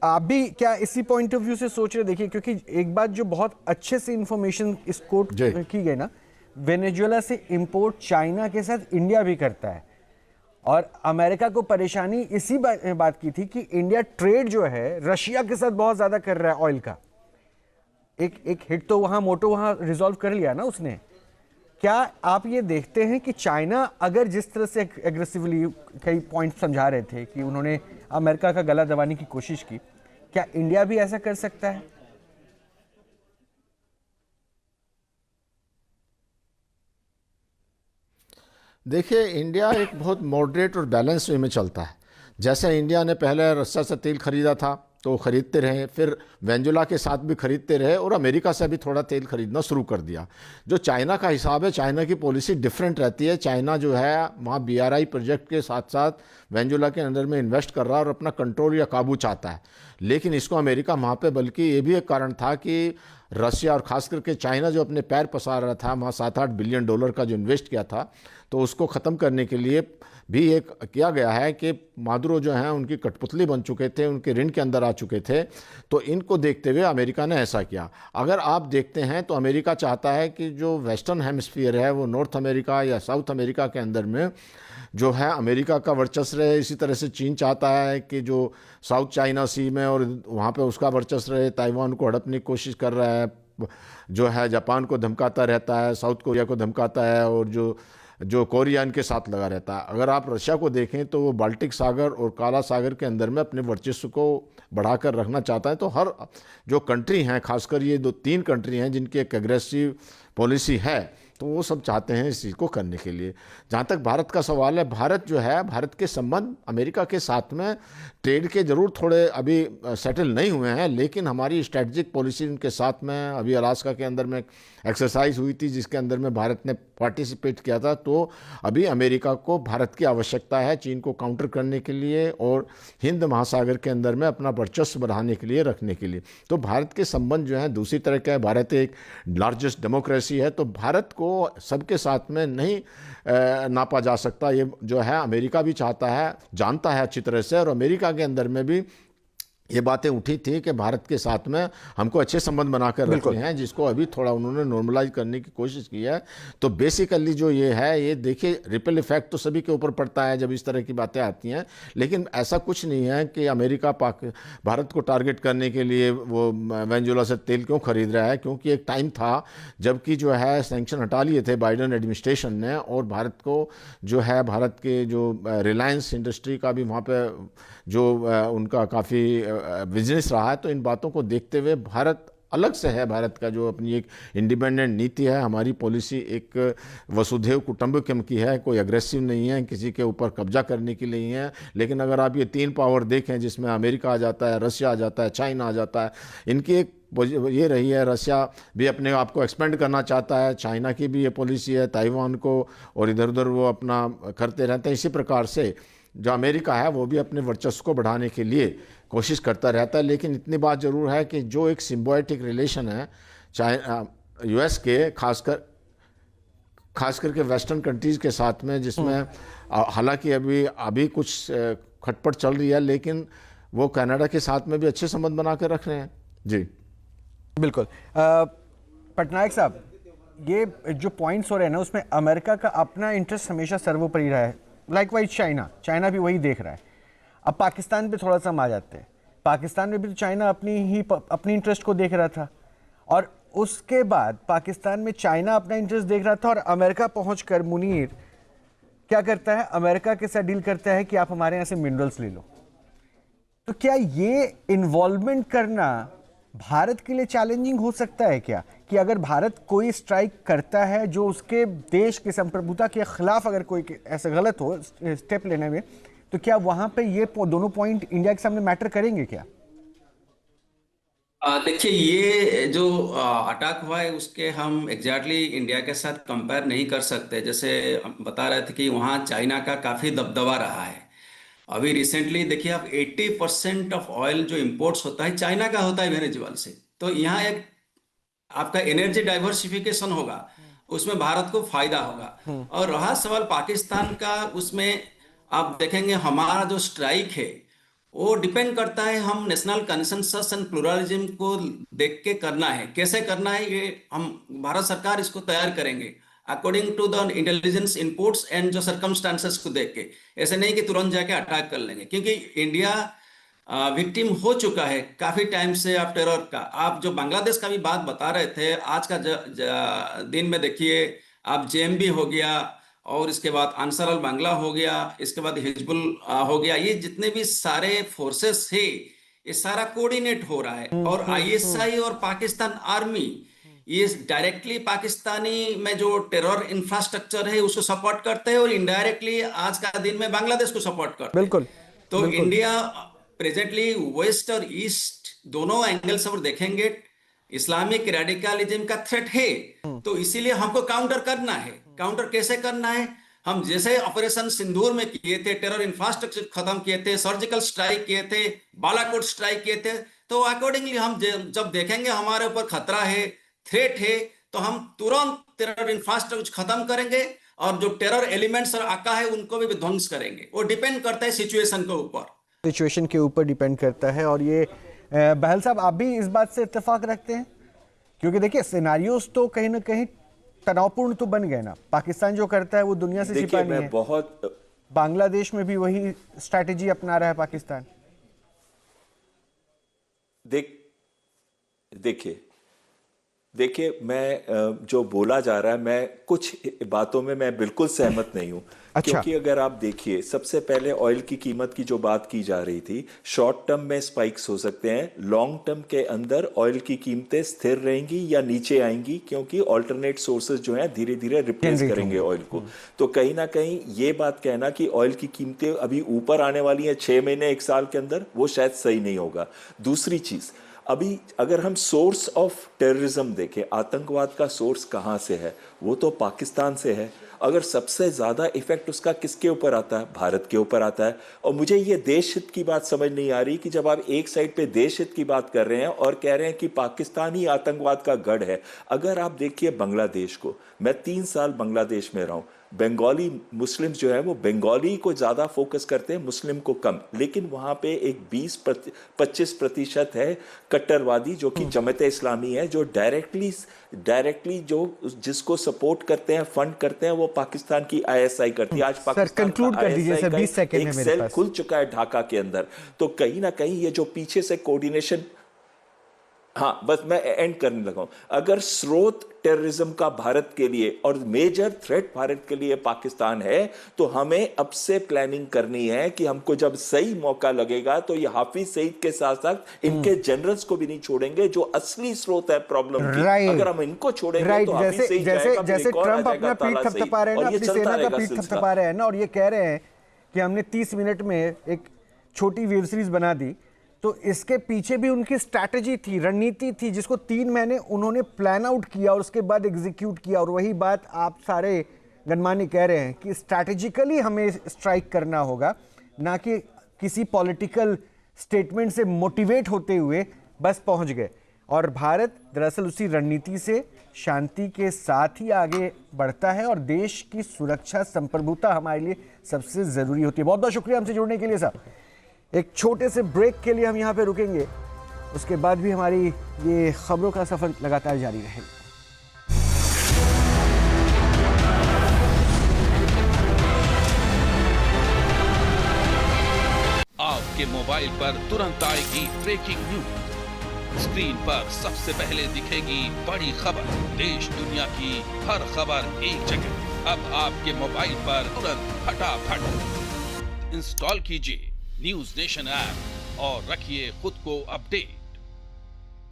आप भी क्या इसी पॉइंट ऑफ व्यू से सोच रहे? देखिए, क्योंकि एक बात जो बहुत अच्छे से इंफॉर्मेशन इस कोट जी की गई ना, वेनेजुएला से इंपोर्ट चाइना के साथ इंडिया भी करता है। और अमेरिका को परेशानी इसी बात की थी कि इंडिया ट्रेड जो है रशिया के साथ बहुत ज्यादा कर रहा है ऑयल का। एक एक हिट तो वहां मोटो वहां रिजॉल्व कर लिया ना उसने। क्या आप ये देखते हैं कि चाइना अगर जिस तरह से एग्रेसिवली कई पॉइंट समझा रहे थे कि उन्होंने अमेरिका का गला दबाने की कोशिश की, क्या इंडिया भी ऐसा कर सकता है? देखिए, इंडिया एक बहुत मॉडरेट और बैलेंस वे में चलता है। जैसे इंडिया ने पहले रशिया से तेल खरीदा था तो खरीदते रहे, फिर वेनेजुएला के साथ भी खरीदते रहे और अमेरिका से भी थोड़ा तेल खरीदना शुरू कर दिया। जो चाइना का हिसाब है, चाइना की पॉलिसी डिफरेंट रहती है। चाइना जो है वहाँ BRI प्रोजेक्ट के साथ साथ वेनेजुएला के अंदर में इन्वेस्ट कर रहा है और अपना कंट्रोल या काबू चाहता है। लेकिन इसको अमेरिका वहाँ पे, बल्कि ये भी एक कारण था कि रशिया और ख़ास करके चाइना जो अपने पैर पसार रहा था, वहाँ $7-8 बिलियन का जो इन्वेस्ट किया था, तो उसको ख़त्म करने के लिए भी एक किया गया है कि मादुरो जो हैं उनकी कठपुतली बन चुके थे, उनके ऋण के अंदर आ चुके थे। तो इनको देखते हुए अमेरिका ने ऐसा किया। अगर आप देखते हैं तो अमेरिका चाहता है कि जो वेस्टर्न हेमिस्फीयर है वो नॉर्थ अमेरिका या साउथ अमेरिका के अंदर में जो है अमेरिका का वर्चस्व रहे। इसी तरह से चीन चाहता है कि जो साउथ चाइना सी में और वहाँ पे उसका वर्चस्व रहे। ताइवान को हड़पने की कोशिश कर रहा है, जो है जापान को धमकाता रहता है, साउथ कोरिया को धमकाता है और जो कोरिया इनके साथ लगा रहता है। अगर आप रशिया को देखें तो वो बाल्टिक सागर और काला सागर के अंदर में अपने वर्चस्व को बढ़ाकर रखना चाहता है। तो हर जो कंट्री हैं, खासकर ये 2-3 कंट्री हैं जिनकी एक एग्रेसिव पॉलिसी है, तो वो सब चाहते हैं इस चीज़ को करने के लिए। जहाँ तक भारत का सवाल है, भारत जो है, भारत के संबंध अमेरिका के साथ में ट्रेड के ज़रूर थोड़े अभी सेटल नहीं हुए हैं, लेकिन हमारी स्ट्रेटजिक पॉलिसी उनके साथ में, अभी अलास्का के अंदर में एक्सरसाइज हुई थी जिसके अंदर में भारत ने पार्टिसिपेट किया था। तो अभी अमेरिका को भारत की आवश्यकता है चीन को काउंटर करने के लिए और हिंद महासागर के अंदर में अपना वर्चस्व बढ़ाने के लिए, रखने के लिए। तो भारत के संबंध जो हैं दूसरी तरह का है। भारत एक लार्जेस्ट डेमोक्रेसी है, तो भारत को सबके साथ में नहीं नापा जा सकता। ये जो है अमेरिका भी चाहता है, जानता है अच्छी तरह से, और अमेरिका के अंदर में भी ये बातें उठी थी कि भारत के साथ में हमको अच्छे संबंध बनाकर रखने हैं, जिसको अभी थोड़ा उन्होंने नॉर्मलाइज करने की कोशिश की है। तो बेसिकली जो ये है, ये देखिए रिपल इफेक्ट तो सभी के ऊपर पड़ता है जब इस तरह की बातें आती हैं, लेकिन ऐसा कुछ नहीं है कि अमेरिका भारत को टारगेट करने के लिए वो वेनेजुएला से तेल क्यों खरीद रहा है। क्योंकि एक टाइम था जबकि जो है सैंक्शन हटा लिए थे बाइडन एडमिनिस्ट्रेशन ने, और भारत को जो है, भारत के जो रिलायंस इंडस्ट्री का भी वहाँ पर जो उनका काफ़ी बिजनेस रहा है। तो इन बातों को देखते हुए भारत अलग से है, भारत का जो अपनी एक इंडिपेंडेंट नीति है, हमारी पॉलिसी एक वसुधैव कुटुंबकम की है, कोई अग्रेसिव नहीं है, किसी के ऊपर कब्जा करने की नहीं है। लेकिन अगर आप ये 3 पावर देखें जिसमें अमेरिका आ जाता है, रशिया आ जाता है, चाइना आ जाता है, इनकी एक ये रही है। रशिया भी अपने आप को एक्सपेंड करना चाहता है, चाइना की भी ये पॉलिसी है, ताइवान को, और इधर उधर वो अपना करते रहते हैं। इसी प्रकार से जो अमेरिका है वो भी अपने वर्चस्व को बढ़ाने के लिए कोशिश करता रहता है। लेकिन इतनी बात ज़रूर है कि जो एक सिम्बायोटिक रिलेशन है चाइना US के, खास करके वेस्टर्न कंट्रीज़ के साथ में, जिसमें हालांकि अभी कुछ खटपट चल रही है, लेकिन वो कनाडा के साथ में भी अच्छे संबंध बना कर रख रहे हैं। जी बिल्कुल। पटनायक साहब, ये जो पॉइंट्स हो रहे हैं ना, उसमें अमेरिका का अपना इंटरेस्ट हमेशा सर्वोपरि रहा है। लाइकवाइज चाइना भी वही देख रहा है। अब पाकिस्तान पे थोड़ा सा हम आ जाते हैं। पाकिस्तान में भी तो चाइना अपनी इंटरेस्ट को देख रहा था, और उसके बाद पाकिस्तान में चाइना अपना इंटरेस्ट देख रहा था, और अमेरिका पहुंचकर मुनीर क्या करता है, अमेरिका के साथ डील करता है कि आप हमारे यहाँ से मिनरल्स ले लो। तो क्या ये इन्वॉल्वमेंट करना भारत के लिए चैलेंजिंग हो सकता है क्या, कि अगर भारत कोई स्ट्राइक करता है जो उसके देश की संप्रभुता के खिलाफ अगर कोई ऐसा गलत हो स्टेप लेने में, तो क्या वहां पे ये दोनों पॉइंट इंडिया के सामने मैटर करेंगे क्या? देखिए, ये जो अटैक हुआ है उसके हम एग्जैक्टली इंडिया के साथ कंपेयर नहीं कर सकते। जैसे हम बता रहे थे कि वहाँ चाइना का काफ़ी दबदबा रहा है। अभी रिसेंटली देखिए आप, 80% ऑफ ऑयल जो इंपोर्ट्स होता है चाइना का होता है वेनेजुएला से। तो यहाँ एक आपका एनर्जी डाइवर्सिफिकेशन होगा, उसमें भारत को फायदा होगा। और रहा सवाल पाकिस्तान का, उसमें आप देखेंगे हमारा जो स्ट्राइक है वो डिपेंड करता है, हम नेशनल कंसेंसस एंड प्लुरलिज्म को देख के करना है। कैसे करना है ये हम भारत सरकार इसको तैयार करेंगे according to the intelligence inputs and जो सर्कमस्टांसेस को देख के। ऐसे नहीं कि तुरंत जाके अटैक कर लेंगे, क्योंकि इंडिया विक्टिम हो चुका है काफी टाइम से आप टेरर का। आप जो बांग्लादेश का भी बात बता रहे थे, आज का दिन में देखिए आप जेएमबी हो गया, और इसके बाद अंसार अल बांग्ला हो गया, इसके बाद हिजबुल हो गया, ये जितने भी सारे फोर्सेस है ये सारा कोऑर्डिनेट हो रहा है। और आईएसआई और पाकिस्तान आर्मी ये डायरेक्टली पाकिस्तानी में जो टेरर इंफ्रास्ट्रक्चर है उसको सपोर्ट करते हैं, और इनडायरेक्टली आज का दिन में बांग्लादेश को सपोर्ट करते हैं। बिल्कुल। तो इंडिया प्रेजेंटली वेस्ट और ईस्ट दोनों एंगल से अगर देखेंगे इस्लामिक रेडिकलिज्म का थ्रेट है, तो इसीलिए हमको काउंटर करना है। काउंटर कैसे करना है? हम जैसे ऑपरेशन सिंदूर में किए थे, टेरर इंफ्रास्ट्रक्चर खत्म किए थे, सर्जिकल स्ट्राइक किए थे, बालाकोट स्ट्राइक किए थे, तो अकॉर्डिंगली हम जब देखेंगे हमारे ऊपर खतरा है, थ्रेट है, तो हम तुरंत टेरर इंफ्रास्ट्रक्चर खत्म करेंगे, और जो टेरर एलिमेंट्स और आका है उनको भी ध्वंस करेंगे। वो डिपेंड करता है सिचुएशन के ऊपर, सिचुएशन के ऊपर डिपेंड करता है। और ये बहल साहब, आप भी इस बात से इत्तेफाक रखते हैं? क्योंकि देखिए सिनारियोस तो कहीं ना कहीं तनावपूर्ण तो बन गए ना। पाकिस्तान जो करता है वो दुनिया से छिपा नहीं है। बहुत बांग्लादेश में भी वही स्ट्रैटेजी अपना रहा है पाकिस्तान। देखिए मैं जो बोला जा रहा है, मैं कुछ बातों में मैं बिल्कुल सहमत नहीं हूं। अच्छा। क्योंकि अगर आप देखिए, सबसे पहले ऑयल की कीमत की जो बात की जा रही थी, शॉर्ट टर्म में स्पाइक्स हो सकते हैं, लॉन्ग टर्म के अंदर ऑयल की कीमतें स्थिर रहेंगी या नीचे आएंगी, क्योंकि ऑल्टरनेट सोर्सेज जो हैं धीरे धीरे रिप्लेस करेंगे ऑयल को। तो कहीं ना कहीं ये बात कहना कि ऑयल की कीमतें अभी ऊपर आने वाली हैं 6 महीने 1 साल के अंदर, वो शायद सही नहीं होगा। दूसरी चीज, अभी अगर हम सोर्स ऑफ टेररिज्म देखें, आतंकवाद का सोर्स कहाँ से है, वो तो पाकिस्तान से है। अगर सबसे ज़्यादा इफेक्ट उसका किसके ऊपर आता है? भारत के ऊपर आता है। और मुझे ये देश हित की बात समझ नहीं आ रही कि जब आप एक साइड पे देश हित की बात कर रहे हैं और कह रहे हैं कि पाकिस्तान ही आतंकवाद का गढ़ है। अगर आप देखिए बांग्लादेश को, मैं 3 साल बांग्लादेश में रहा हूँ, बंगाली मुस्लिम्स जो है वो बंगाली को ज़्यादा फोकस करते हैं, मुस्लिम को कम। लेकिन वहाँ पे एक 20-25% है कट्टरवादी, जो कि जमात इस्लामी है, जो डायरेक्टली जो जिसको सपोर्ट करते हैं, फंड करते हैं, वो पाकिस्तान की आईएसआई करती है। आज पाकिस्तान कंक्लूड कर दीजिए सर, 20 सेकंड में मेरे सेल पास। खुल चुका है ढाका के अंदर। तो कहीं ना कहीं ये जो पीछे से कोऑर्डिनेशन, हाँ बस मैं एंड करने लगा हूं। अगर स्रोत टेररिज्म का भारत के लिए और मेजर थ्रेट भारत के लिए पाकिस्तान है, तो हमें अब से प्लानिंग करनी है कि हमको जब सही मौका लगेगा तो ये हाफिज सईद के साथ साथ इनके जनरल्स को भी नहीं छोड़ेंगे, जो असली स्रोत है प्रॉब्लम की। अगर हम इनको छोड़ेंगे तो हाफिज सईद जाएगा, जैसे ट्रंप अपना पीठ थपथपा रहे हैं ना, अपनी सेना का पीठ थपथपा रहे हैं ना, और ये कह रहे हैं कि हमने 30 मिनट में एक छोटी वेब सीरीज बना दी, तो इसके पीछे भी उनकी स्ट्रैटेजी थी, रणनीति थी, जिसको 3 महीने उन्होंने प्लान आउट किया और उसके बाद एग्जीक्यूट किया। और वही बात आप सारे गणमान्य कह रहे हैं कि स्ट्रैटेजिकली हमें स्ट्राइक करना होगा, ना कि किसी पॉलिटिकल स्टेटमेंट से मोटिवेट होते हुए बस पहुंच गए। और भारत दरअसल उसी रणनीति से शांति के साथ ही आगे बढ़ता है, और देश की सुरक्षा संप्रभुता हमारे लिए सबसे ज़रूरी होती है। बहुत बहुत शुक्रिया हमसे जुड़ने के लिए साहब। एक छोटे से ब्रेक के लिए हम यहाँ पे रुकेंगे, उसके बाद भी हमारी ये खबरों का सफर लगातार जारी रहेगा। आपके मोबाइल पर तुरंत आएगी ब्रेकिंग न्यूज। स्क्रीन पर सबसे पहले दिखेगी बड़ी खबर, देश दुनिया की हर खबर एक जगह। अब आपके मोबाइल पर तुरंत फटाफट इंस्टॉल कीजिए न्यूज नेशन ऐप और रखिए खुद को अपडेट।